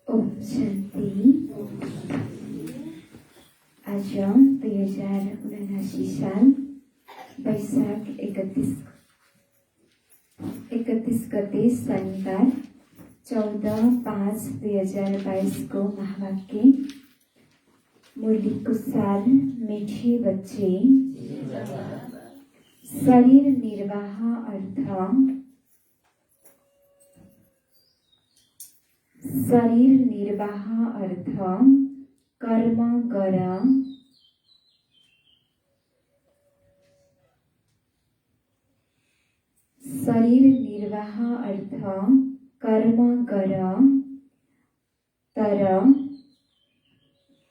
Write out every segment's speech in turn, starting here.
ओम शांति। आज 2079 साल वैशाख 31 गते शनिबार 14/5/2022 को महावाक्य मुरली सार मीठे बच्चे शरीर निर्वाह अर्थ कर्म गर शरीर निर्वाह अर्थ कर्म गर, तर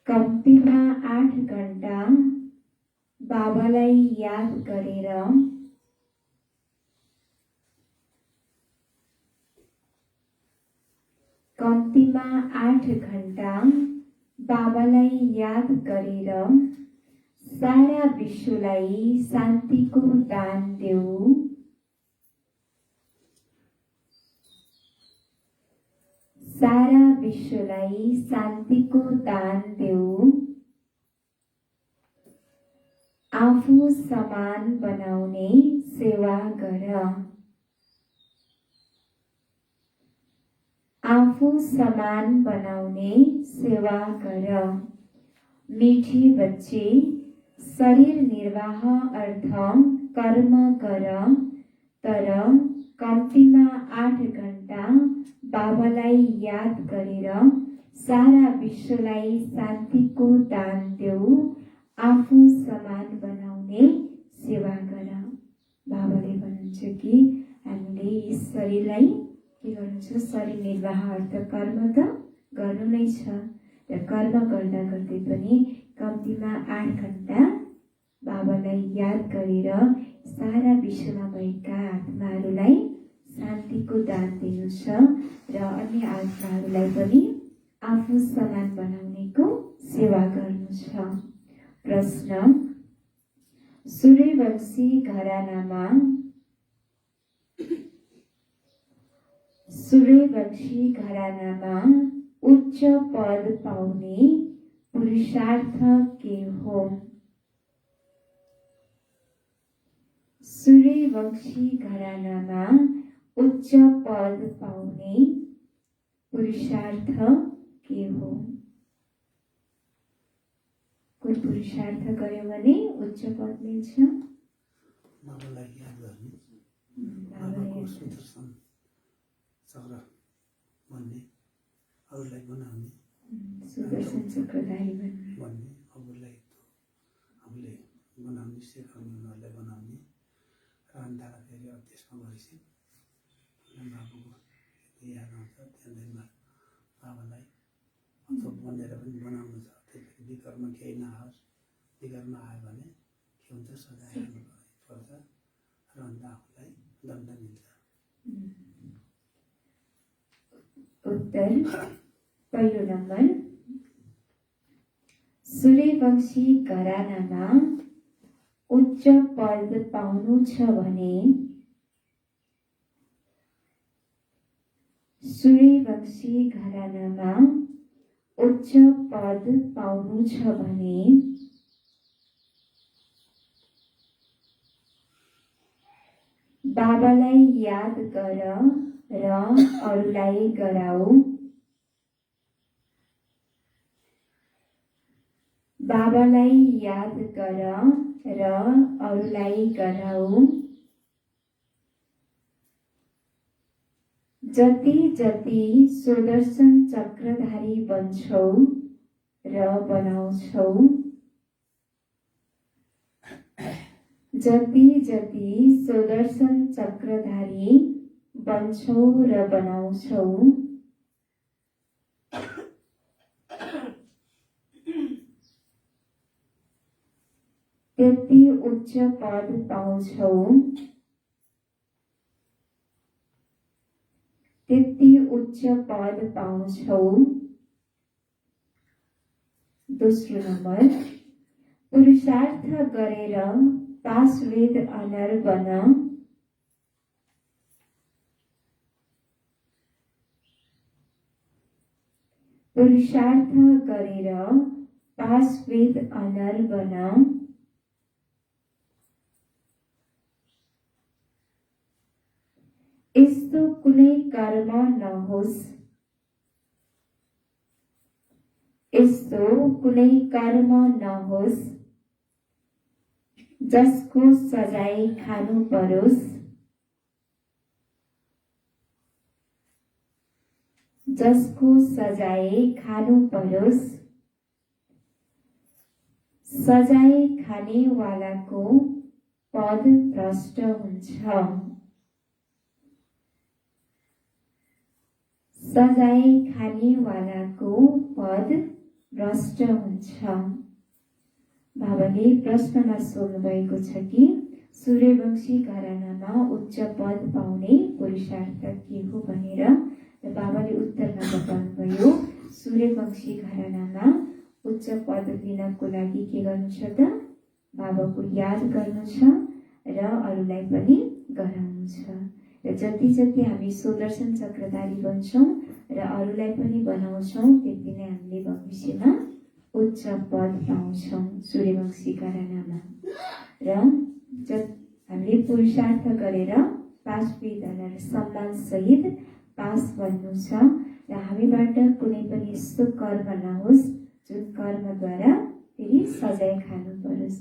कम्तीमा 8 घण्टा बाबालाई याद गरेर कम्तीमा 8 घण्टा बाबालाई याद गरेर सारा विश्वलाई शान्तिको दान देऊ। सारा विश्वलाई शान्तिको दान देऊ। आफू समान बनाउने सेवा गर। आफू समान बनाउने सेवा गर। मीठे बच्चे, शरीर निर्वाह अर्थ कर्म गर, तर कम्तीमा 8 घण्टा बाबालाई याद गरेर सारा विश्वलाई शान्तिको दान देऊ। आफू समान बनाउने सेवा गर। बाबाले भन्नुहुन्छ कि हामीले यस शरीरलाई के गर्नु छ? शरीर निर्वाह अर्थ कर्म त गर्नु नै छ, र कर्म गर्दा गर्दै पनि कम्तीमा 8 घण्टा बाबालाई याद गरेर सारा विश्वमा भएका आत्माहरूलाई शान्तिको दान दिनु छ, र अन्य आत्माहरूलाई पनि आफू समान बनाउनेको सेवा गर्नु छ। प्रश्न: सूर्यवंशी घरानामा उच्च पद पाउने पुरुषार्थ के हो? सूर्यवंशी घरानामा उच्च पद पाउने पुरुषार्थ के हो? कुन पुरुषार्थ गर्यो भने उच्च पद मिल्छ? बाबालाई याद गर्ने, बाबाको सुदर्शन चक्र भन्ने, अरूलाई बनाउने, सुदर्शन चक्रधारी भन्ने, अरूलाई आफूले बनाउने, सिकाउने, उनीहरूलाई बनाउने, र अन्त फेरि अब त्यसमा गएपछि बाबुको याद आउँछ। त्यहाँदेखिमा बाबालाई अथवा बनेर पनि बनाउनु छ। त्यसपछि विकर्म केही नआओस्, विकर्म आयो भने के हुन्छ? सजाय पर्छ, र अन्त आफूलाई दण्ड मिल्छ। उत्तर: पहिलो नम्बर, सूर्यवंशी घरानामा उच्च पद पाउनु छ भने सूर्यवंशी घरानामा उच्च पद पाउनु छ भने बाबालाई याद गर र अरूलाई गराऊ। बाबालाई याद गर र अरूलाई गराऊ। जति जति सुदर्शन चक्रधारी बन्छौ र बनाउँछौ, जति जति सुदर्शन चक्रधारी बन्छौ र बनाउँछौ, त्यति उच्च पद पाउँछौ, त्यति उच्च पद पाउँछौ। दोस्रो नम्बर, पुरुषार्थ गरेर पाशवेद अनर बन। पुरुषार्थ गरेर पाशवेद अनर बन। यस्तो कुनै कर्म नहोस्, यस्तो कुनै कर्म नहोस् जसको सजाय खानु परोस्, जसको सजाय खानु परोस्। सजाय खानेवालाको पद भ्रष्ट हुन्छ। सजाय खानेवालाको पद भ्रष्ट हुन्छ। बाबाले प्रश्नमा सोध्नु भएको छ कि सूर्यवंशी घरानामा उच्च पद पाउने पुरुषार्थ के हो भनेर। र बाबाले उत्तरमा बताउनुभयो सूर्यवंशी घरानामा उच्च पद लिनको लागि के गर्नु छ त? बाबाको याद गर्नु छ र अरूलाई पनि गराउनु छ। र जति जति हामी सुदर्शन चक्रधारी बन्छौँ र अरूलाई पनि बनाउँछौँ त्यति नै हामीले भविष्यमा उच्च पद पाउँछौँ सूर्यवंशी घरानामा। र हामीले पुरुषार्थ गरेर 5 वेदना सम्मान सहित पास बन्नु छ र हामीबाट कुनै पनि यस्तो कर्म नहोस् जुन कर्मद्वारा फेरि सजाय खानु परोस्।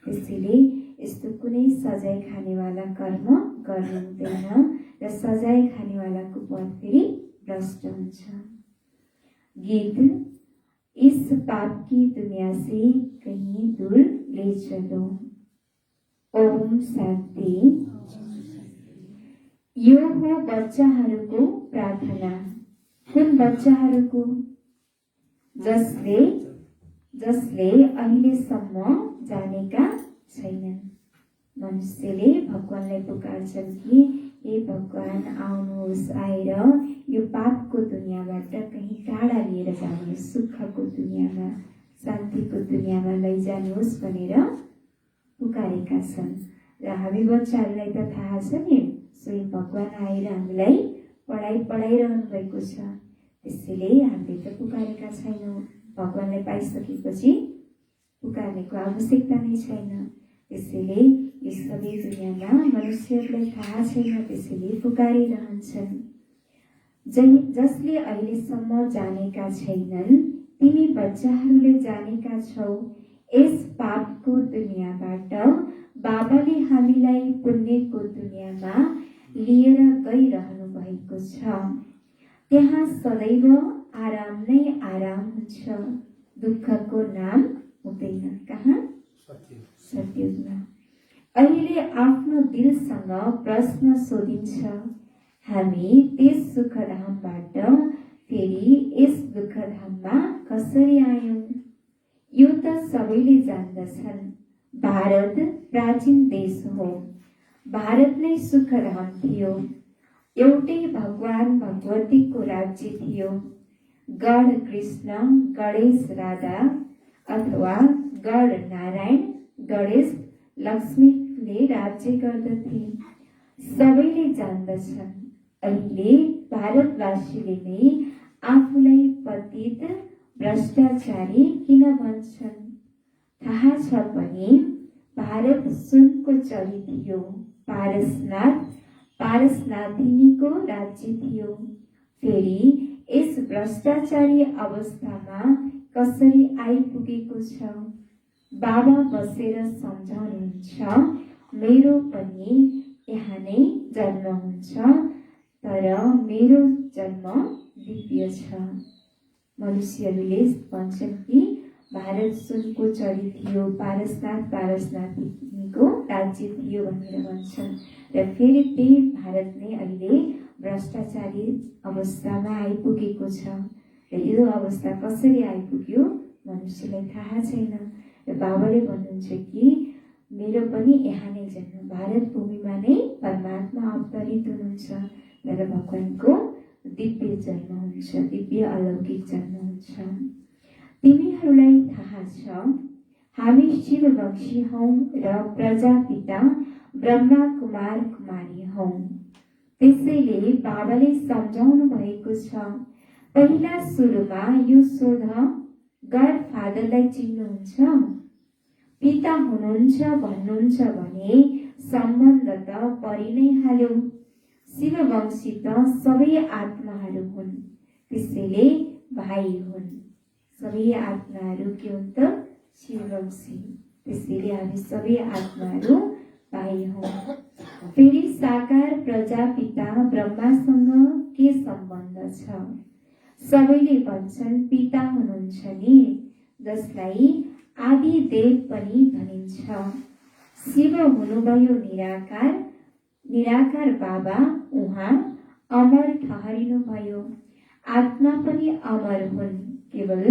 त्यसैले यस्तो कुनै सजाय खानेवाला कर्म गर्नु हुँदैन र सजाय खानेवालाको पद फेरि भ्रष्ट हुन्छ। गीत इस पाप की दुनिया से कहीं दूर ले चलो। ओम शान्ति। यो हो बच्चाहरूको प्रार्थना। कुन बच्चाहरूको? जसले अहिलेसम्म जानेका छैनन्। मनुष्यले भगवानलाई पुकार्छन् कि हे भगवान आउनुहोस्, आएर यो पापको दुनियाँबाट कहीँ टाढा लिएर जानुहोस्, सुखको दुनियाँमा, शान्तिको दुनियाँमा लैजानुहोस् भनेर पुकारेका छन्। र हामी बच्चाहरूलाई त थाहा छ नि, स्वयं भगवान आएर हामीलाई पढाइरहनु भएको छ। त्यसैले हामीले त पुकारेका छैनौँ। भगवानलाई पाइसकेपछि पुकार्नेको आवश्यकता नै छैन। त्यसैले यस सबै दुनियाँमा मनुष्यहरूलाई थाहा छैन, त्यसैले पुकारिरहन्छन्। जसले अहिलेसम्म जानेका छैनन् तिमी बच्चाहरूले जानेका छौ। यस पापको दुनियाँबाट बाबाले हामीलाई पुण्यको दुनियाँमा लिएर गइरहनु भएको छ। त्यहाँ सदैव आराम नै आराम हुन्छ, दुःखको नाम हुँदैन। कहाँ? सत्ययुगमा। अहिले आफ्नो दिलसँग प्रश्न सोधिन्छ, हामी त्यस सुखधामबाट फेरि यस दुःखधाममा कसरी आयौँ? यो त सबैले जान्दछन्। भारत प्राचीन देश हो। भारत नै सुखधाम थियो। एउटै भगवान भगवतीको राज्य थियो। गण कृष्ण, गणेश राधा अथवा गण नारायण, गणेश लक्ष्मीले राज्य गर्दथे। सबैले जान्दछन्। अहिले भारतवासीले नै आफूलाई पतित भ्रष्टाचारी किन भन्छन्? थाहा छ पनि भारत सुनको चरी थियो। पारसनाथिनीको राज्य थियो। फेरि यस भ्रष्टाचारी अवस्थामा कसरी आइपुगेको छ? बाबा बसेर सम्झाउनुहुन्छ, मेरो पनि यहाँ नै जन्म हुन्छ, तर मेरो जन्म दिव्य छ। मनुष्यहरूले भन्छन् कि भारत सुनको चरी थियो, पारसनाथिनीको राज्य थियो भनेर भन्छन्। र फेरि त्यही भारत नै अहिले भ्रष्टाचारी अवस्थामा आइपुगेको छ। र यो अवस्था कसरी आइपुग्यो मनुष्यलाई थाहा छैन। र बाबाले भन्नुहुन्छ कि मेरो पनि यहाँ नै जन्म, भारत भूमिमा नै परमात्मा अवतरित हुनुहुन्छ, तर भगवानको दिव्य जन्म हुन्छ, दिव्य अलौकिक जन्म हुन्छ। तिमीहरूलाई थाहा छ हामी शिववंशी हौँ र प्रजापिता ब्रह्मा कुमार कुमारी हौँ। त्यसैले बाबाले सम्झाउनु भएको छ, पहिला सुरुमा यो सोध, गड फादरलाई चिन्नुहुन्छ? पिता हुनुहुन्छ भन्नुहुन्छ भने सम्बन्ध त परि नै हाल्यो। शिववंशी त सबै आत्माहरू हुन्, त्यसैले भाइ हुन्। सबै आत्माहरू के हुन् त? शिववंशी। त्यसैले हामी सबै आत्माहरू भाइ हौँ। फेरि साकार प्रजापिता ब्रह्मासँग के सम्बन्ध छ? सबैले भन्छन् पिता हुनुहुन्छ नि, जसलाई आदि देव पनि भनिन्छ। शिव हुनुभयो निराकार बाबा, उहाँ अमर ठहरिनु भयो। आत्मा पनि अमर हुन्, केवल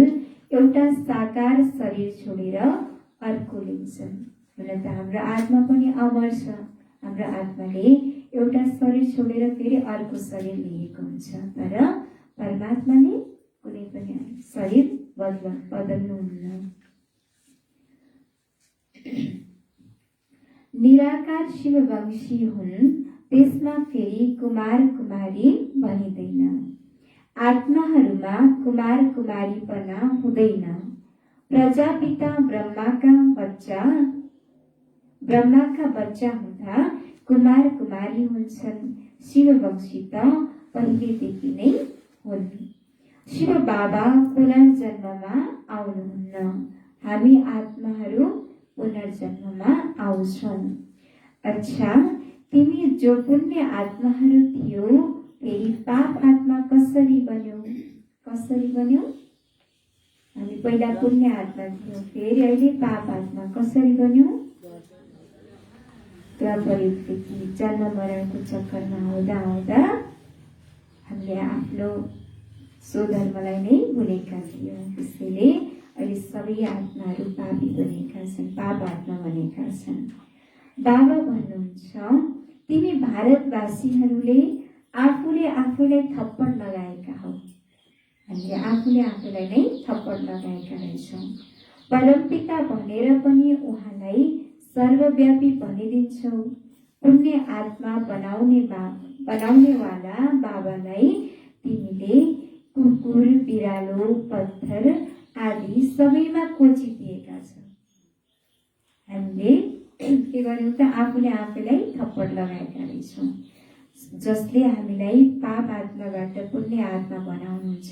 एउटा साकार शरीर छोडेर अर्को लिन्छन्। हुन त हाम्रो आत्मा पनि अमर छ, हाम्रो आत्माले एउटा शरीर छोडेर फेरि अर्को शरीर लिएको हुन्छ, तर परमात्माले कुनै पनि शरीर बदल्नुहुन्न। निराकार शिववंशी हुन्, त्यसमा फेरि कुमार कुमारी भनिँदैन। आत्माहरूमा कुमार कुमारीपना हुँदैन। प्रजापिता ब्रह्माका बच्चा हुँदा कुमार कुमारी हुन्छन्। शिववंशी त पहिलेदेखि नै हुन्। शिव बाबा पुनर्जन्ममा आउनुहुन्न, हामी आत्माहरू पुनर्जन्ममा आउँछौँ। अच्छा, तिमी जो पुण्य आत्माहरू थियो, फेरि पाप आत्मा कसरी बन्यौ? हामी पहिला पुण्य आत्मा थियौँ, फेरि अहिले पाप आत्मा कसरी बन्यौ? द्वापरयुगदेखि जन्म मरणको चक्करमा आउँदा हामीले आफ्नो स्वधर्मलाई नै भुलेका थियौँ। त्यसैले अहिले सबै आत्माहरू पापी बनेका छन्, पाप आत्मा बनेका छन्। बाबा भन्नुहुन्छ, तिमी भारतवासीहरूले आफूले आफूलाई थप्पड लगाएका हौ। हामीले आफूले आफूलाई नै थप्पड लगाएका रहेछौँ। परमपिता भनेर पनि उहाँलाई सर्वव्यापी भनिदिन्छौ। पुण्य आत्मा बनाउनेवाला बाबालाई तिमीले कुकुर, बिरालो, पत्थर आदि सबैमा कोचिदिएका छौ। हामीले के गर्यौँ त आफूले आफैलाई थप्पड लगाएका रहेछौँ। जसले हामीलाई पाप आत्माबाट पुण्य आत्मा बनाउनुहुन्छ,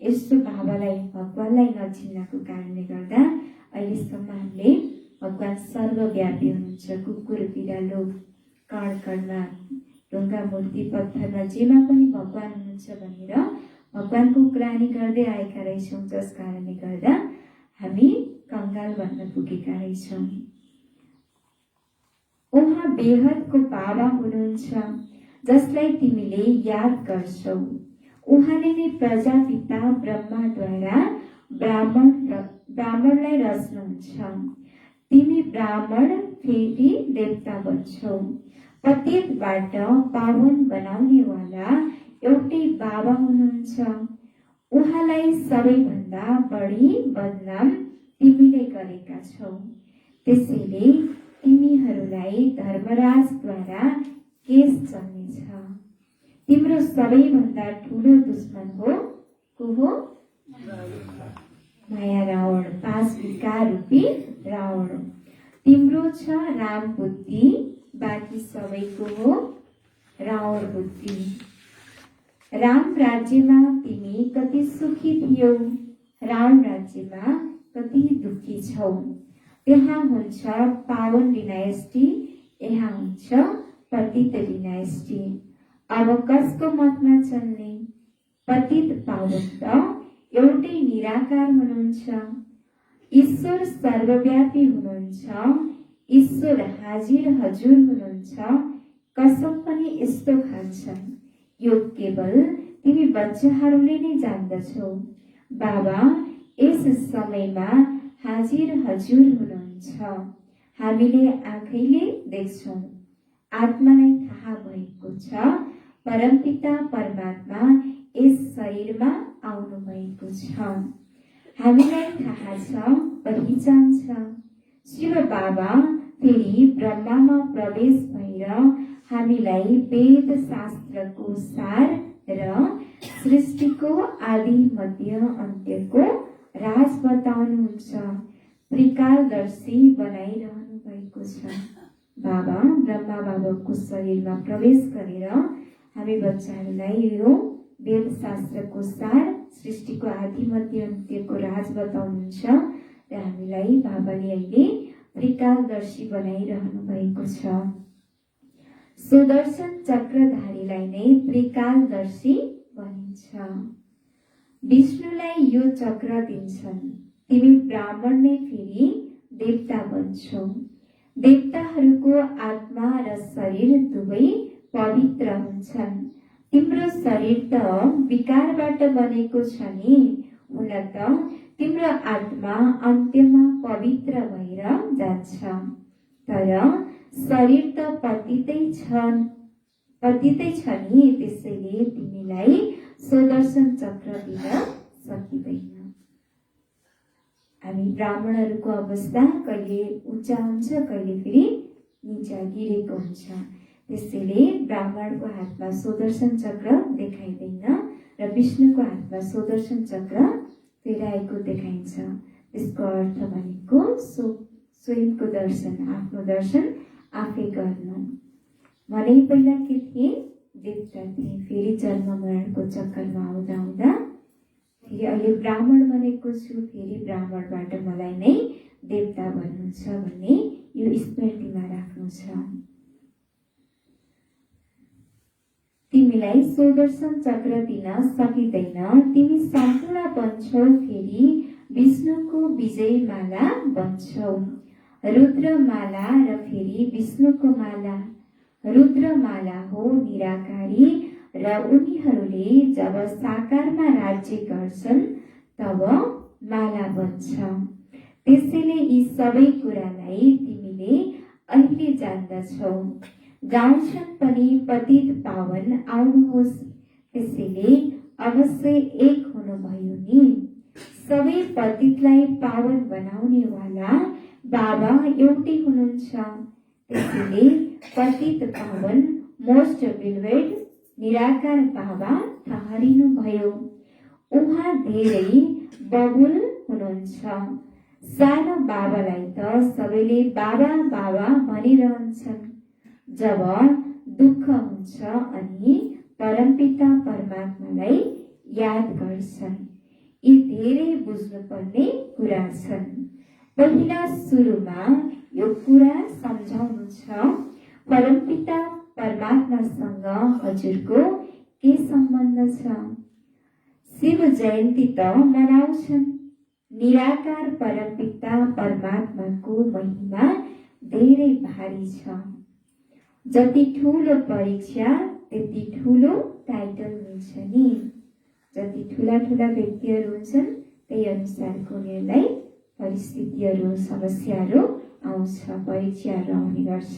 यस्तो बाबालाई भगवानलाई नचिन्नको कारणले गर्दा अहिलेसम्म हामीले भगवान सर्वव्यापी हुनुहुन्छ। कुकुर, बिरालो, कणमा, ढुङ्गा, मूर्ति, पत्थरमा जेमा पनि भगवान हुनुहुन्छ भनेर भगवानको ग्लानि गर्दै आएका रहेछौँ। जस कारणले गर्दा हामी कङ्गाल भन्न पुगेका रहेछौँ। उहाँ बेहदको बाबा हुनुहुन्छ, जसलाई तिमीले याद गर्छौ। उहाँले नै प्रजापिता ब्रह्माद्वारा ब्राह्मणलाई रच्नुहुन्छ। तिमी ब्राह्मण फेरि देवता बन्छौ। पतितबाट पावन बनाउनेवाला एउटै बाबा हुनुहुन्छ। उहाँलाई सबैभन्दा बढी बदनाम तिमीले गरेका छौ। त्यसैले तिमीहरूलाई धर्मराजद्वारा केस चल्नेछ। तिम्रो सबैभन्दा ठुलो दुश्मन को हो? माया रावण, 5 विकार रूपी रावण। तिम्रो छ राम बुद्धि, बाँकी सबैको हो रावण बुद्धि। राम राज्यमा तिमी कति सुखी थियौ, रावण राज्यमा कति दुखी छौ। त्यहाँ हुन्छ पावन डिनाइस्टी, यहाँ हुन्छ पतित डिनाइस्टी। अब कसको मतमा चल्ने? पतित पावन त एउटै निराकार हुनुहुन्छ। ईश्वर सर्वव्यापी हुनुहुन्छ। ईश्वर हाजिर हजुर हुनुहुन्छ। कसम पनि यस्तो खान्छन्, यो केवल तिमी बच्चाहरूले नै जान्दछौ। बाबा यस समयमा हाजिर हजुर हुनुहुन्छ। हामीले आँखैले देख्छौँ। आत्मालाई थाहा भएको छ परमपिता परमात्मा यस शरीरमा आउनु भएको छ। हामीलाई थाहा छ, पहिचान छ। शिव बाबा फेरि ब्रह्मामा प्रवेश भएर हामीलाई वेद शास्त्रको सार र सृष्टिको आदि मध्य अन्त्यको राज बताउनुहुन्छ। त्रिकालदर्शी बनाइरहनु भएको छ। बाबा ब्रह्मा बाबाको शरीरमा प्रवेश गरेर हामी बच्चाहरूलाई यो वेद शास्त्रको सार, सृष्टिको आदि मध्य अन्त्यको राज बताउनुहुन्छ र हामीलाई बाबाले अहिले त्रिकालदर्शी बनाइरहनु भएको छ। सुदर्शन चक्रधारीलाई नै त्रिकालदर्शी भनिन्छ। विष्णुलाई यो चक्र दिन्छन्। तिमी ब्राह्मण नै फेरि देवता बन्छौ। देवताहरूको आत्मा र शरीर दुवै पवित्र हुन्छन्। तिम्रो शरीर त विकारबाट बनेको छ नि, हुन त तिम्रो आत्मा अन्त्यमा पवित्र भएर जान्छ, तर शरीर त पतितै छ नि, त्यसैले तिमीलाई सुदर्शन चक्र दिन सकिँदैन। हामी ब्राह्मणहरूको अवस्था कहिले उच्च हुन्छ, कहिले फेरि नीचा गिरेको हुन्छ। त्यसैले ब्राह्मणको हातमा सुदर्शन चक्र देखाइँदैन र विष्णुको हातमा सुदर्शन चक्र फेराएको देखाइन्छ। त्यसको अर्थ भनेको स्वयंको दर्शन, आफ्नो दर्शन आफै गर्नु। मनै पहिला के थिए? देवता थिए। फेरि जन्म मरणको चक्करमा आउँदा आउँदा फेरि अहिले ब्राह्मण बनेको छु, फेरि ब्राह्मणबाट मलाई नै देवता बन्नु छ भन्ने यो स्मृतिमा राख्नु छ। तिमीलाई सुदर्शन चक्र दिन सकिँदैन, तिमी सम्पूर्ण बन्छौ, फेरि विष्णुको विजय माला बन्छौ। रुद्रमाला र फेरि विष्णुको माला। रुद्रमाला हो निराकारी र उनीहरूले जब साकारमा राज्य गर्छन् तब माला बन्छ। त्यसैले यी सबै कुरालाई तिमीले अहिले जान्दछौ। गाउँछन् पनि पतित पावन आउनुहोस्, त्यसैले अवश्य एक हुनुभयो नि। सबै पतितलाई पावन बनाउने वाला बाबा एउटै हुनुहुन्छ, त्यसैले पतित पावन मोस्ट बिलवेड निराकार बाबा ठहरिनु भयो। उहाँ धेरै बहुल हुनुहुन्छ। सानो बाबालाई त सबैले बाबा बाबा भनिरहन्छन्। जब दुःख हुन्छ अनि परमपिता परमात्मालाई याद गर्छन्। यी धेरै बुझ्नुपर्ने कुरा छन्। पहिला सुरुमा यो कुरा सम्झाउनु छ, परमपिता परमात्मासँग हजुरको के सम्बन्ध छ? शिव जयन्ती त मनाउँछन्। निराकार परमपिता परमात्माको महिमा धेरै भारी छ। जति ठुलो परीक्षा त्यति ठुलो टाइटल मिल्छ नि। जति ठुला ठुला व्यक्तिहरू हुन्छन् त्यही अनुसारको उनीहरूलाई परिस्थितिहरू, समस्याहरू आउँछ, परीक्षाहरू आउने गर्छ।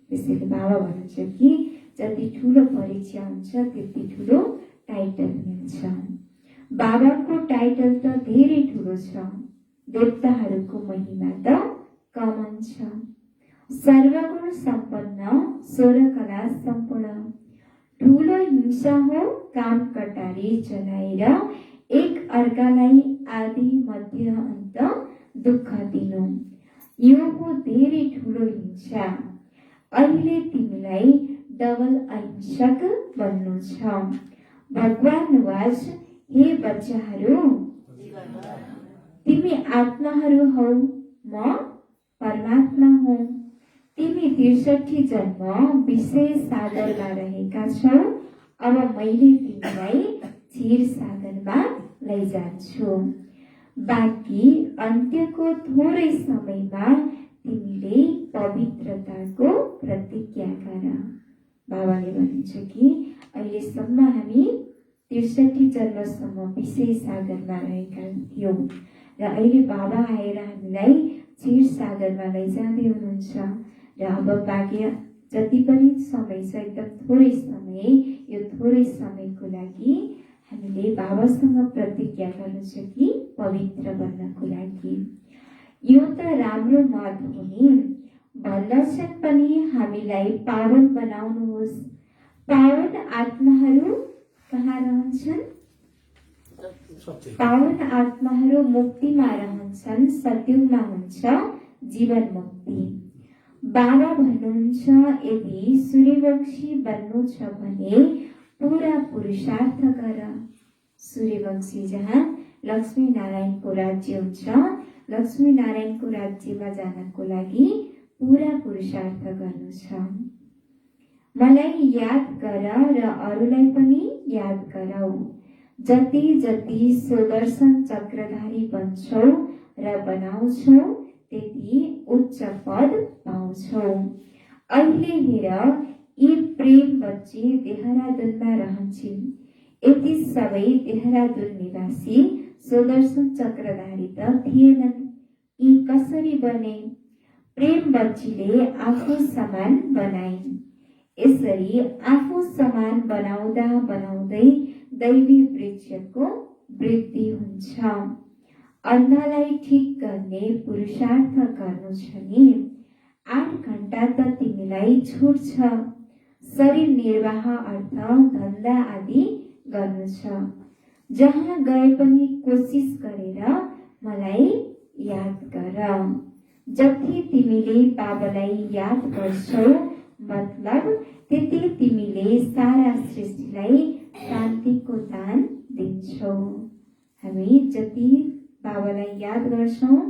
त्यसैले बाबा भन्नुहुन्छ कि जति ठुलो परीक्षा हुन्छ त्यति ठुलो टाइटल मिल्छ। बाबाको टाइटल त धेरै ठुलो छ, देवताहरूको महिमा त कमन छ। सर्वगुण सम्पन्न, 16 कला सम्पूर्ण। ठुलो हिंसा हो काम कटारी चलाएर एक अर्कालाई आदि मध्य अन्त दुःख दिनु। यो हो धेरै ठुलो हिंसा। अहिले तिमीलाई डबल अहिंसक बन्नु छ। भगवान वाच, हे बच्चाहरू, तिमी आत्माहरू हौ, म परमात्मा हुँ। तिमी 63 जन्म विशेष सागरमा रहेका छौ। अब मैले तिमीलाई क्षीर सागरमा लैजान्छु। बाँकी अन्त्यको थोरै समयमा तिमीले पवित्रताको प्रतिज्ञा गर। बाबाले भन्नुहुन्छ कि अहिलेसम्म हामी 63 जन्मसम्म विशेष सागरमा रहेका थियौँ र अहिले बाबा आएर हामीलाई क्षीर सागरमा लैजाँदै हुनुहुन्छ र अब बाँकी जति पनि समय छ, एकदम थोरै समय, यो थोरै समयको लागि हामीले बाबासँग प्रतिज्ञा गर्नु छ कि पवित्र बन्नको लागि। यो त राम्रो मत हो नि। भन्दछन् पनि हामीलाई पावन बनाउनुहोस्। पावन आत्माहरू कहाँ रहन्छन्? पावन आत्माहरू मुक्तिमा रहन्छन्, सत्युगमा हुन्छ जीवन मुक्ति। बाबा भन्नुहुन्छ यदि सूर्यवंशी बन्नु छ भने पूरा पुरुषार्थ गर। सूर्यवंशी जहाँ लक्ष्मी नारायणको राज्य हुन्छ, लक्ष्मी नारायणको राज्यमा जानको लागि पूरा पुरुषार्थ गर्नु छ। मलाई याद गर र अरूलाई पनि याद गराऊ। जति जति सुदर्शन चक्रधारी बन्छौ र बनाउँछौ त्यति उच्च पद पाउँछौ। अहिले हेर यी प्रेम बच्ची देहरादूनमा रहन्छन्। यति सबै देहरादून निवासी सुदर्शन चक्रधारी त थिएनन्। यी कसरी बने? प्रेम बच्चीले आफू समान बनाइन्। यसरी आफू समान बनाउँदा बनाउँदै दैवी वृक्षको वृद्धि हुन्छ। अन्धलाई ठिक गर्ने पुरुषार्थ गर्नु छ नि, 8 घण्टा त तिमीलाई छुट छ। शरीर निर्वाह अर्थ धन्दा आदि गर्नु छ। जहाँ गए पनि कोसिस गरेर मलाई याद गर। जति तिमीले बाबालाई याद गर्छौ मतलब त्यति तिमीले सारा सृष्टिलाई शान्तिको दान दिन्छौ। हामी जति बाबालाई याद गर्छौं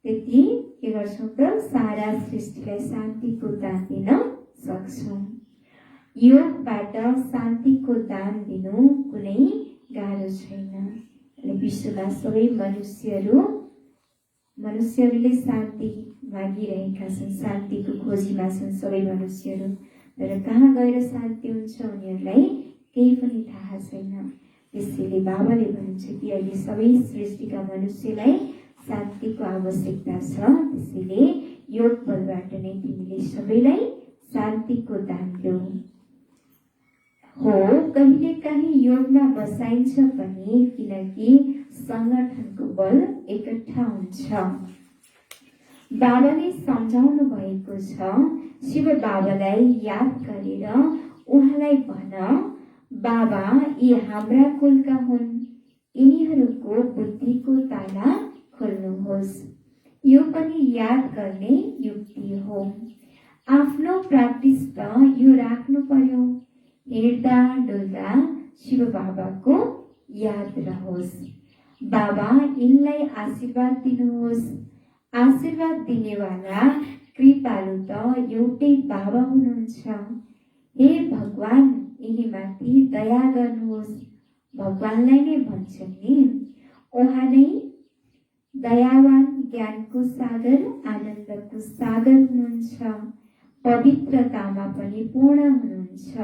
त्यति के गर्छौं त सारा सृष्टिलाई शान्तिको दान दिन सक्छौं। योगबाट शान्तिको दान दिनु कुनै गाह्रो छैन। विश्वका सबै मनुष्यहरूले शान्ति मागिरहेका छन्, शान्तिको खोजीमा छन् सबै मनुष्यहरू। तर कहाँ गएर शान्ति हुन्छ उनीहरूलाई केही पनि थाहा छैन। त्यसैले बाबाले भन्नुहुन्छ कि अहिले सबै सृष्टिका मनुष्यलाई शान्तिको आवश्यकता छ। त्यसैले योग बलबाट नै तिमीले सबैलाई शान्तिको दान देऊ। हो, कहिलेकाहीँ योगमा बसाइन्छ पनि, किनकि संगठनको बल एकट्ठा हुन्छ। बाबाले सम्झाउनु भएको छ, शिव बाबालाई याद गरेर उहाँलाई भन, बाबा यी हाम्रा कुलका हुन्, यिनीहरूको बुद्धिको ताला खोल्नुहोस्। यो पनि याद गर्ने युक्ति हो। आफ्नो प्र्याक्टिस त यो राख्नु पर्यो, हिँड्दा डुल्दा शिव बाबाको याद रहोस्। बाबा यिनलाई आशीर्वाद दिनुहोस्। आशीर्वाद दिनेवाला कृपालु त एउटै बाबा हुनुहुन्छ। हे भगवान, यिनीमाथि दया गर्नुहोस्। भगवानलाई नै भन्छन् नि, उहाँ नै दयावान, ज्ञानको सागर, आनन्दको सागर हुनुहुन्छ। पवित्रतामा पनि पूर्ण हुनुहुन्छ,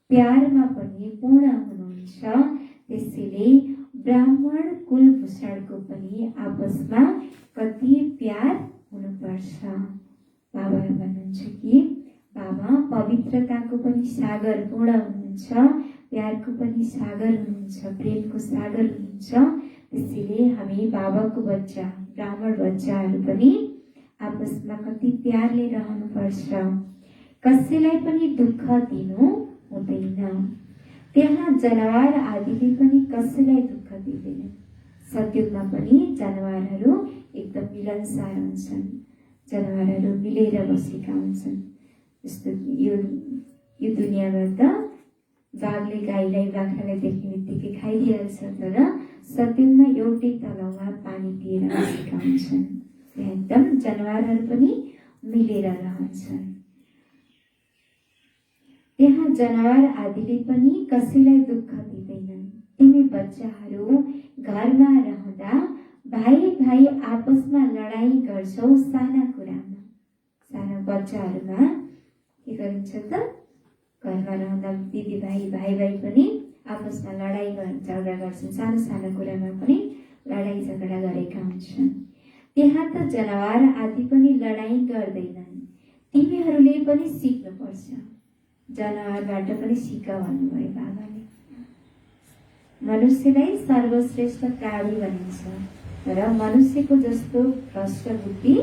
प्यारमा पनि पूर्ण हुनुहुन्छ। त्यसैले ब्राह्मण कुलभूषणको पनि आपसमा कति प्यार हुनुपर्छ। बाबाले भन्नुहुन्छ कि बाबा पवित्रताको पनि सागर पूर्ण हुनुहुन्छ, प्यारको पनि सागर हुनुहुन्छ, प्रेमको सागर हुनुहुन्छ। त्यसैले हामी बाबाको बच्चा, ब्राह्मण बच्चाहरू पनि आपसमा कति प्यारले रहनुपर्छ। कसैलाई पनि दुःख दिनु हुँदैन। त्यहाँ जनावर आदिले पनि कसैलाई दुःख दिँदैन। सतयुगमा पनि जनावरहरू एकदम मिलनसार हुन्छन्, जनावरहरू मिलेर बसेका हुन्छन्। जस्तो यो दुनियाँमा त बाघले गाईलाई बाख्रालाई देख्ने बित्तिकै खाइदिइहाल्छ, तर सतयुगमा एउटै तलाउमा पानी पिएर बसेका हुन्छन्। त्यहाँ एकदम जनावरहरू पनि मिलेर रहन्छन्। त्यहाँ जनावर आदिले पनि कसैलाई दुःख दिँदैनन्। तिमी बच्चाहरू घरमा रहँदा भाइ भाइ आपसमा लडाई गर्छौ साना कुरामा। साना बच्चाहरूमा के गरिन्छ त, घरमा रहँदा दिदी भाइ भाइ पनि आपसमा लडाई झगडा गर्छन्, सानो सानो कुरामा पनि लडाई झगडा गरेका हुन्छन्। त्यहाँ त जनावर आदि पनि लडाई गर्दैनन्। तिमीहरूले पनि सिक्नुपर्छ, जनावरबाट पनि सिक भन्नुभयो बाबाले। मनुष्यलाई सर्वश्रेष्ठ प्राणी भनिन्छ, तर मनुष्यको जस्तो भ्रष्ट बुद्धि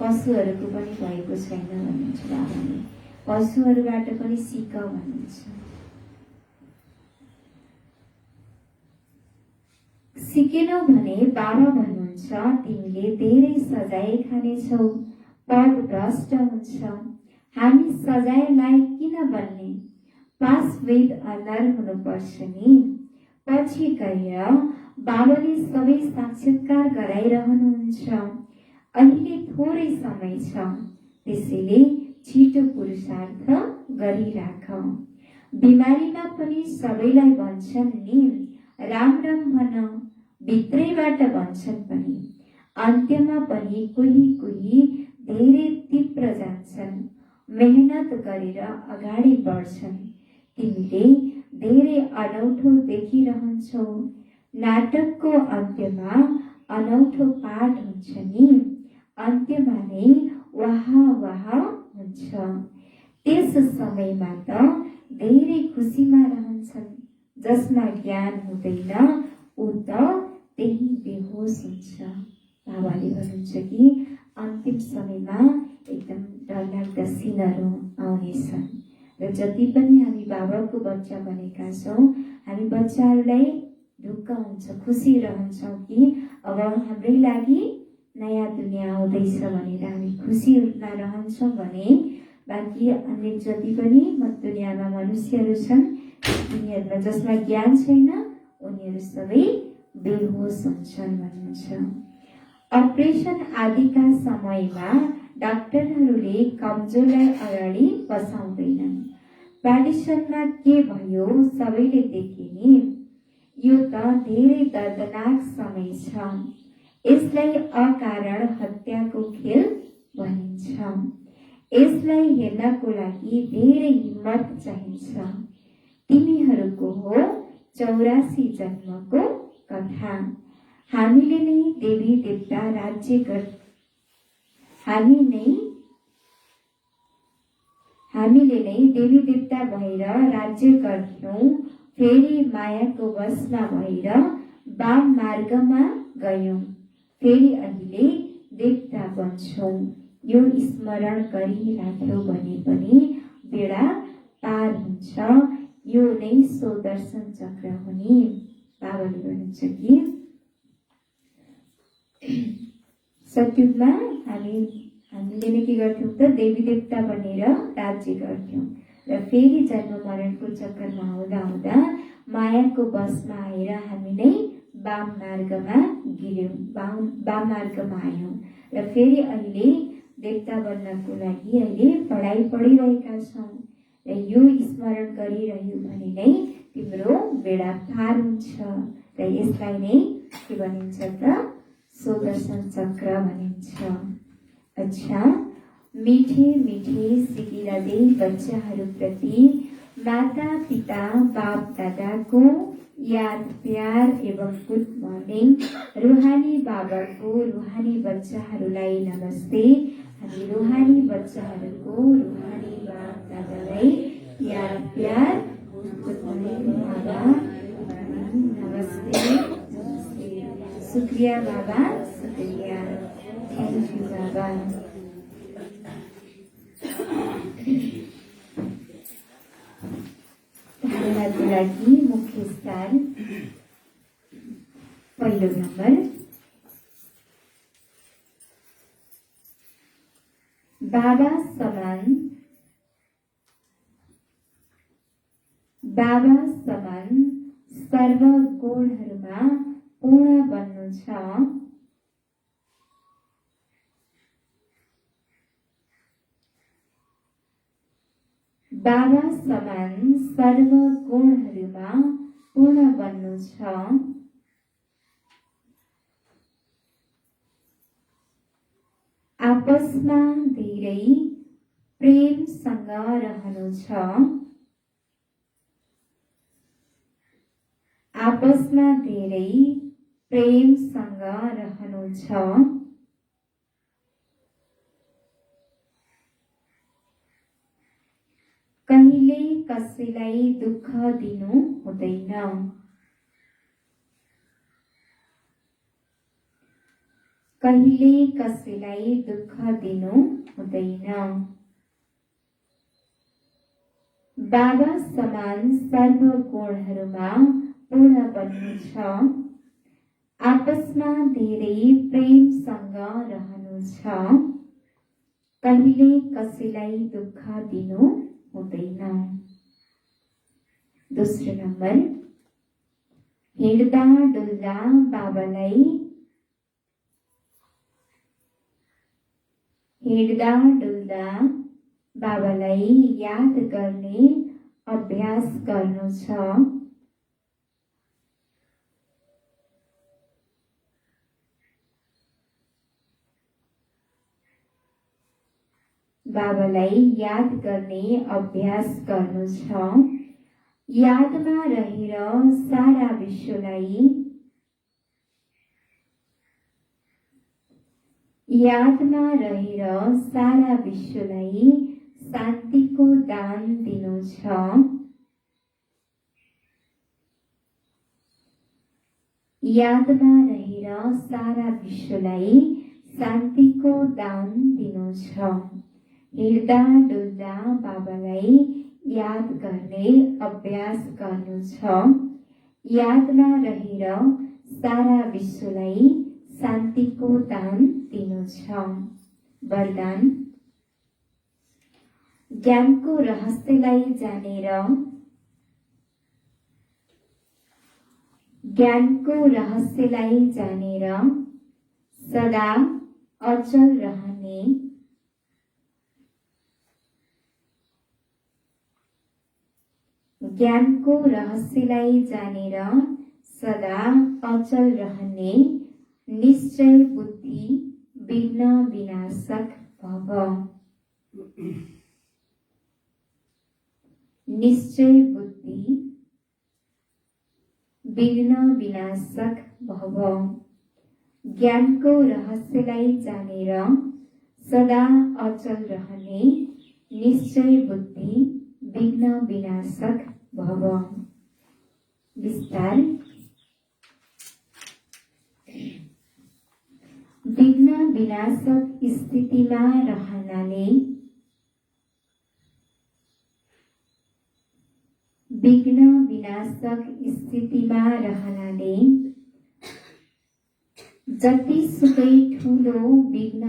पशुहरूको पनि भएको छैन भन्नुहुन्छ बाबाले। पशुहरूबाट पनि सिक भन्नुहुन्छ। सिकेनौ भने बाबा भन्नुहुन्छ तिमीले धेरै सजाय खानेछौ, पद भ्रष्ट हुन्छ। हामी सजायलाई किन बन्ने? पास विथ अनर हुनुपर्छ नि। पछि गएर बाबाले सबै साक्षात्कार गराइरहनुहुन्छ। अहिले थोरै समय छ, त्यसैले छिटो पुरुषार्थ गरिराख। बिमारीमा पनि सबैलाई भन्छन् नि, राम राम भन, भित्रैबाट भन्छन् पनि। अन्त्यमा पनि कोही कोही धेरै तीव्र जान्छन्, मेहनत गरेर अगाडि बढ्छन्। तिमीले धेरै अनौठो देखिरहन्छौ। नाटकको अन्त्यमा अनौठो पाठ हुन्छ नि, अन्त्यमा नै वाह वाह हुन्छ। त्यस समयमा त धेरै खुसीमा रहन्छन्। जसमा ज्ञान हुँदैन ऊ त त्यही बेहोस हुन्छ। बाबाले भन्नुहुन्छ कि अन्तिम समयमा एकदम डरलाग्दा सिनहरू आउनेछन् र जति पनि हामी बाबाको बच्चा बनेका छौँ, हामी बच्चाहरूलाई ढुक्क हुन्छ, खुसी रहन्छौँ कि अब हाम्रै लागि नयाँ दुनियाँ आउँदैछ भनेर हामी खुसीमा रहन्छौँ भने बाँकी अन्य जति पनि दुनियाँमा मनुष्यहरू छन्, उनीहरूमा जसमा ज्ञान छैन उनीहरू सबै बेहोस हुन्छन् भन्नुहुन्छ। अपरेसन आदिका समयमा डाक्टरहरूले कमजोरलाई अगाडि बसाउँदैनन्। प्यारिसनमा के भयो सबैले देखे नि। यो त धेरै दर्दनाक समय छ। यसलाई अकारण हत्याको खेल भनिन्छ। यसलाई हेर्नको लागि धेरै हिम्मत चाहिन्छ। तिमीहरूको हो 84 जन्मको कथा। हामीले नै देवी देवता हामीले नै देवी देवता भएर राज्य गर्थ्यौं। फेरि मायाको वशमा भएर वाम मार्गमा गयौं। फेरि अहिले देवता बन्छौं। यो स्मरण गरिराख्यौ भने पनि बेडा पार हुन्छ। यो नै सुदर्शन चक्र हो नि। बाबाले भन्नुहुन्छ कि सत्युगमा हामीले नै के गर्थ्यौँ त देवी देवता बनेर राज्य गर्थ्यौँ र फेरि जन्म मरणको चक्करमा हुँदा हुँदा मायाको बसमा आएर हामी नै वाम मार्गमा गिर्यौँ, वाम मार्गमा आयौँ र फेरि अहिले देवता बन्नको लागि अहिले पढाइ पढिरहेका छौँ र यो स्मरण गरिरह्यौ भने नै तिम्रो बेडा पार हुन्छ र यसलाई नै के भनिन्छ त सुदर्शन चक्र भनिन्छ। अच्छा, मीठे मीठे सिकिरहँदै बच्चाहरूप्रति माता पिता बाप दादाको याद प्यार एवं गुड मर्निङ। रूहानी बाबाको रूहानी बच्चाहरूलाई नमस्ते। हामी रूहानी बच्चाहरूको रूहानी बाप दादालाई याद प्यार गुड मर्निङ बाबा, नमस्ते नमस्ते। शुक्रिया बाबा, शुक्रिया, थ्याङ्क यू बाबा। धारणाको लागि मुख्य स्थान पहिलो नम्बर बाबा समान सर्व गुणहरूमा पूर्ण बन्नु छ। बाबा समान सर्व गुणहरूमा पूर्ण बन्नु छ। आपसमा धेरै प्रेमसँग रहनु छ। आपसमा धेरै प्रेमसँग रहनु छ। कहिले कसैलाई दुःख दिनु हुँदैन। कहिले कसैलाई दुःख दिनु हुँदैन। बाबा समान सर्व गुणहरूमा पूर्ण बन्नु छ। आपसमा धेरै प्रेमसँग रहनु छ। कहिले कसैलाई दुःख दिनु हुँदैन। दोस्रो नम्बर हिँड्दा डुल्दा बाबालाई याद गर्ने अभ्यास गर्नु छ। बाबालाई याद गर्ने अभ्यास गर्नु छ। यादमा रहेर सारा विश्वलाई शान्तिको दान दिनु छ। यादमा रहेर सारा विश्वलाई शान्तिको दान दिनु छ। हिँड्दा डुल्दा बाबालाई याद गर्ने अभ्यास गर्नु छ। यादमा रहेर सारा विश्वलाई शान्तिको दान दिनु छ। वरदान: ज्ञानको रहस्यलाई जानेर सदा अचल रहने निश्चय बुद्धि विघ्न विनाशक भव। निश्चय बुद्धि विघ्न विनाशक भव। ज्ञानको रहस्यलाई जानेर सदा अचल रहने निश्चय बुद्धि विघ्न विनाशक भव। विस्तार: विघ्न विनाशक स्थितिमा रहनाले जतिसुकै ठूलो विघ्न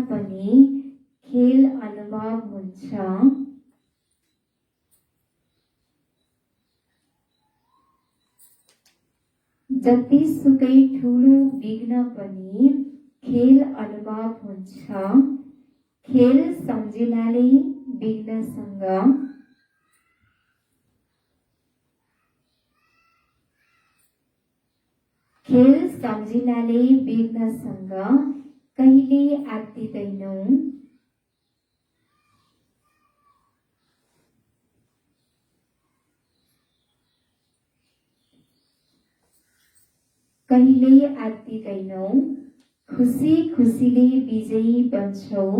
पनि खेल अनुभव हुन्छ। जतिसुकै ठूलो विघ्न पनि खेल अनुभव हुन्छ। खेल सम्झिनाले विघ्नसँग कहिले आत्तिदैनौं। खुसी खुसीले विजयी बन्छौं।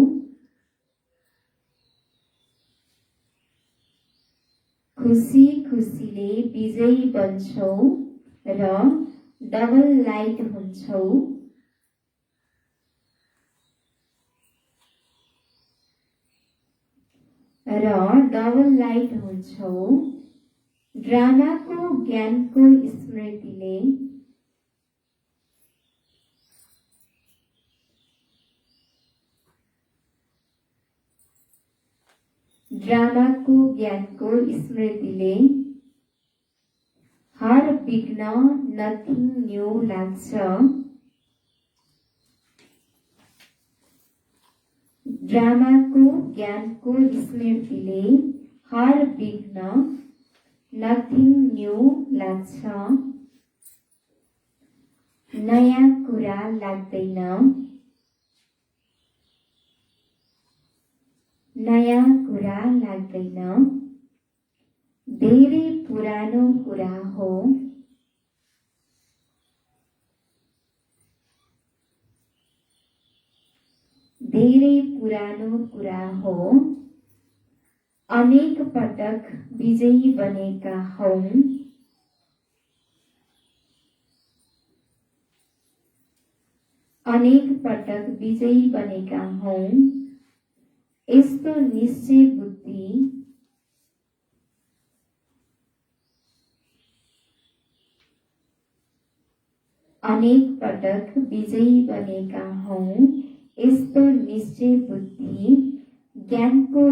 र डबल लाइट हुन्छौं। ड्रामाको ज्ञानको स्मृतिले हर विघ्न नथिङ न्यू लाग्छ। ड्रामाको ज्ञानको स्मृतिले हर विघ्न नथिङ न्यू लाग्छ। नयाँ कुरा लाग्दैन। धेरै पुरानो कुरा हो। अनेक पटक विजयी बनेका हौं। यस्तो निश्चय बुद्धि ज्ञानको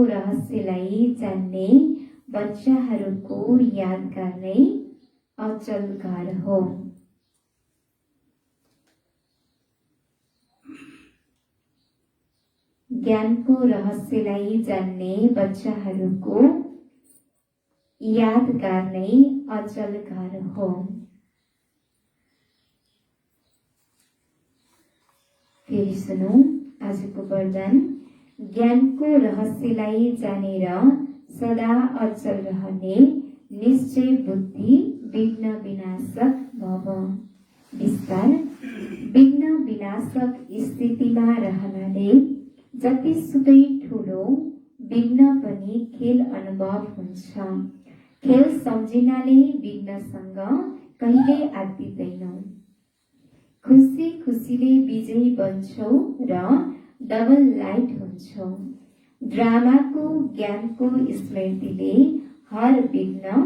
रहस्यलाई जान्ने बच्चाहरूको याद गर्ने अचल घर हो। ज्ञानको रहस्यलाई जान्ने बच्चाहरूको यादगार नै अचल घर हो। फेरि सुनौ आजको वरदान। ज्ञानको रहस्यलाई जानेर सदा अचल रहने निश्चय बुद्धि विघ्न विनाशक भव। विस्तार। विघ्न विनाशक स्थितिमा रहनाले जतिसुकै ठुलो विघ्न पनि खेल अनुभव हुन्छ। खेल सम्झिनाले विघ्नसँग कहिले आत्तिदैनौ। खुसी खुसीले विजयी बन्छौ र डबल लाइट हुन्छौ। ड्रामाको ज्ञानको स्मृतिले हर विघ्न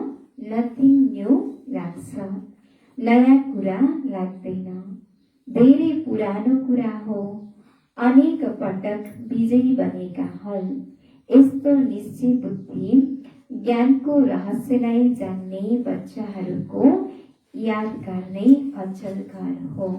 नथिङ न्यू लाग्छ। नयाँ कुरा लाग्दैन, धेरै पुरानो कुरा हो। अनेक पटक विजयी बनेका हौ। यस्तो निश्चय बुद्धि ज्ञानको रहस्यलाई जान्ने बच्चाहरूको यादगार नै अचल घर हो।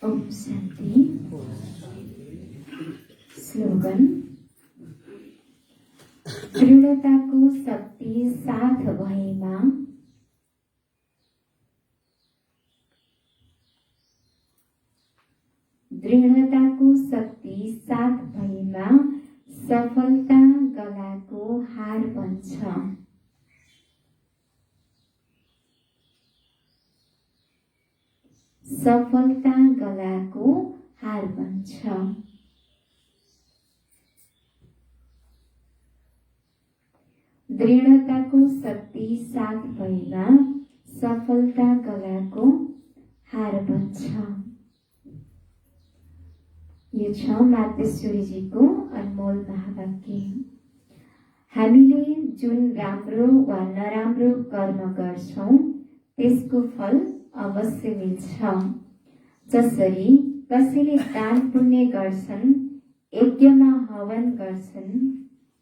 ओम शान्ति। स्लोगन, दृढताको शक्ति साथ भएमा दृढताको शक्ति साथ भएमा सफलता गलाको हार बन्छ। सफलता गलाको हार बन्छ। दृढताको शक्ति साथ भएमा सफलता गलाको हार बन्छ। यो छ मातेश्वरीजीको अनमोल महावाक्य। हामीले जुन राम्रो वा नराम्रो कर्म गर्छौं त्यसको फल अवश्य मिल्छ। जसरी कसैले दान पुण्य गर्छन्, यज्ञमा हवन गर्छन्,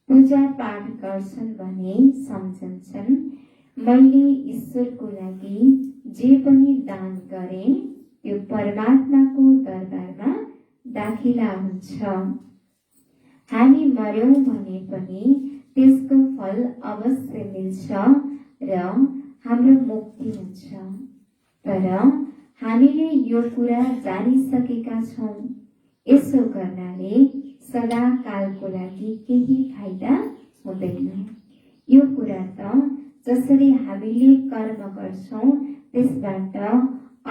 पूजा पाठ गर्छन् भने सम्झन्छन् मैले ईश्वरको लागि जे पनि दान गरे त्यो परमात्माको दरबारमा दाखिला हुन्छ। हामी मर्यौं भने पनि त्यसको फल अवश्य मिल्छ र हाम्रो मुक्ति हुन्छ। तर हामीले यो कुरा जानिसकेका छौं, यसो गर्नाले सदा कालको लागि केही फाइदा हुँदैन। यो कुरा त जसरी हामीले कर्म गर्छौं त्यसबाट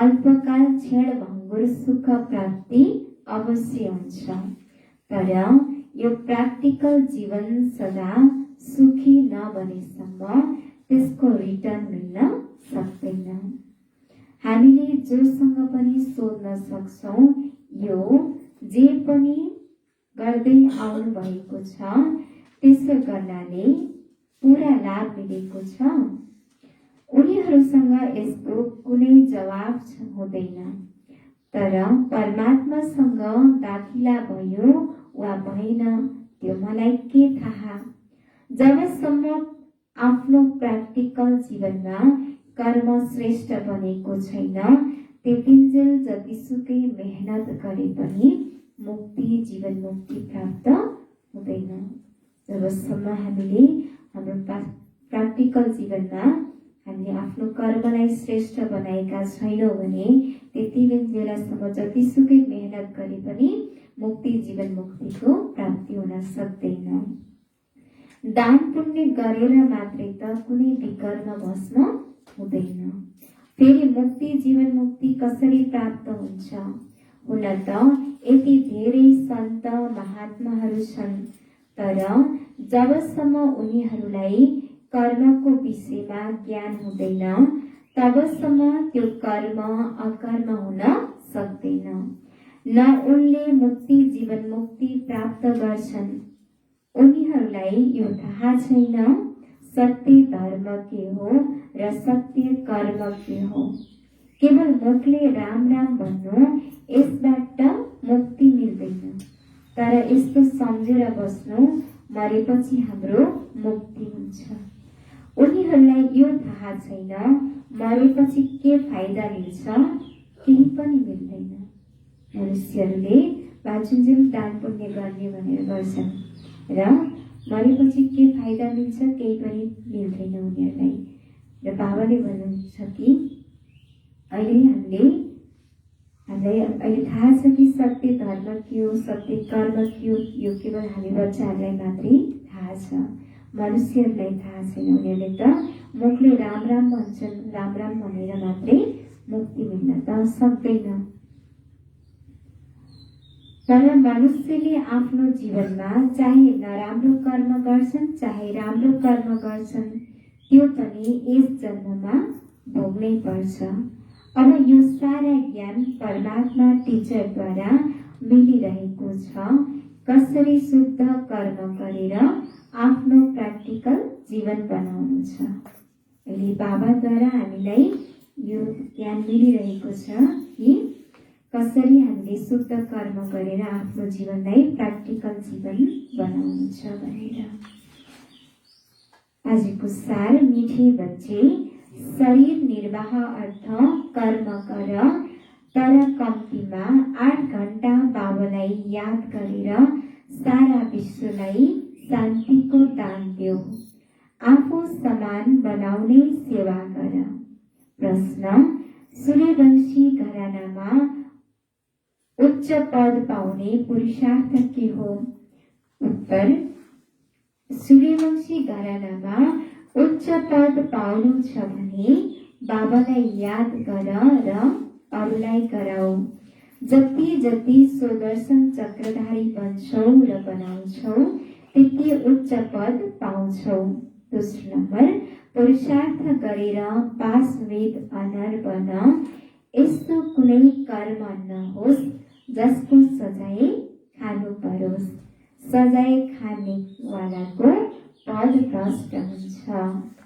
अल्पकाल क्षणभङ्गुर सुख प्राप्ति अवश्य हुन्छ। तर यो प्राक्टिकल जीवन सदा सुखी नबनेसम्म त्यसको रिटर्न मिल्न सक्दैन। हामीले जोसँग पनि सोध्न सक्छौं, यो जे पनि गर्दै आउनु भएको छ त्यसो गर्नाले पूरा लाभ मिलेको छ, उनीहरूसँग यसको कुनै जवाब हुँदैन। तर परमात्मासँग दाखिला भयो वा भएन त्यो मलाई के थाहा। जबसम्म आफ्नो प्राक्टिकल जीवनमा कर्म श्रेष्ठ बनेको छैन त्यतिन्जेल जतिसुकै मेहनत गरे पनि मुक्ति जीवन मुक्ति प्राप्त हुँदैन। जबसम्म हामीले हाम्रो प्राक्टिकल जीवनमा हामीले आफ्नो कर्मलाई श्रेष्ठ बनाएका छैनौं भने त्यति बेलासम्म जतिसुकै मेहनत गरे पनि मुक्ति जीवन मुक्तिको प्राप्ति हुन सक्दैन। दान पुण्य गरेर मात्रै त कुनै विकर्म भस्म हुँदैन। फेरि मुक्ति जीवन मुक्ति कसरी प्राप्त हुन्छ? हुन त यति धेरै सन्त महात्माहरू छन्, तर जबसम्म उनीहरूलाई कर्मको विषयमा ज्ञान हुँदैन तबसम्म त्यो कर्म अकर्म हुन सक्दैन। न उनले मुक्ति जीवन मुक्ति प्राप्त गर्छन्, उनीहरूलाई यो थाहा छैन सत्य धर्म के हो र सत्य कर्म के हो। केवल मुखले राम राम भन्नु यसबाट मुक्ति मिल्दैन। तर यस्तो सम्झेर बस्नु मरेपछि हाम्रो मुक्ति हुन्छ। उनीहरूलाई यो थाहा छैन मरेपछि के फाइदा मिल्छ, केही पनि मिल्दैन। मनुष्यहरूले बाँचुन्जेल दान पुण्य गर्ने भनेर गर्छन् र मरेपछि के फाइदा मिल्छ, केही पनि मिल्दैन उनीहरूलाई। र बाबाले भन्नुहुन्छ कि हामीलाई अहिले थाहा छ कि सत्य धर्म के हो, सत्य कर्म के हो, यो केवल हामी बच्चाहरूलाई मात्रै थाहा छ, मनुष्यहरूलाई थाहा छैन। उनीहरूले त मुखले राम राम भन्छन्, राम राम भनेर मात्रै मुक्ति मिल्न त सक्दैन। तर मनुष्यले आफ्नो जीवनमा चाहे नराम्रो कर्म गर्छन् चाहे राम्रो कर्म गर्छन् त्यो पनि यस जन्ममा भोग्नै पर्छ। अब यो सारा ज्ञान परमात्मा टिचरद्वारा मिलिरहेको छ। कसरी शुद्ध कर्म गरेर आफ्नो प्र्याक्टिकल जीवन बनाउनु छ। अहिले बाबाद्वारा हामीलाई यो ज्ञान मिलिरहेको छ कि कसरी हामीले शुद्ध कर्म गरेर आफ्नो जीवनलाई प्र्याक्टिकल जीवन बनाउनु छ भनेर। आजको सार, मीठे बच्चे, शरीर निर्वाह अर्थ कर्म कर, तर कम्तीमा याद गरेर सारा विश्वलाई शान्तिको दान देऊ। आफू समान बनाउने सेवा गर। प्रश्न, सूर्यवंशी घरानामा उच्च पद पाउने पुरुषार्थ के हो? उत्तर, सूर्यवंशी घरानामा उच्च पद पाउनु छ भने बाबालाई याद गर र अरूलाई गराऊ। जति जति सुदर्शन चक्रधारी बन्छौ र बनाउँछौ त्यति उच्च पद पाउँछौ। दोस्रो नम्बर, पुरुषार्थ गरेर पास वेद अनर बन। यस्तो कुनै कर्म नहोस् जसको सजाय खानु परोस्। सजाय खानेवालाको पद भ्रष्ट हुन्छ।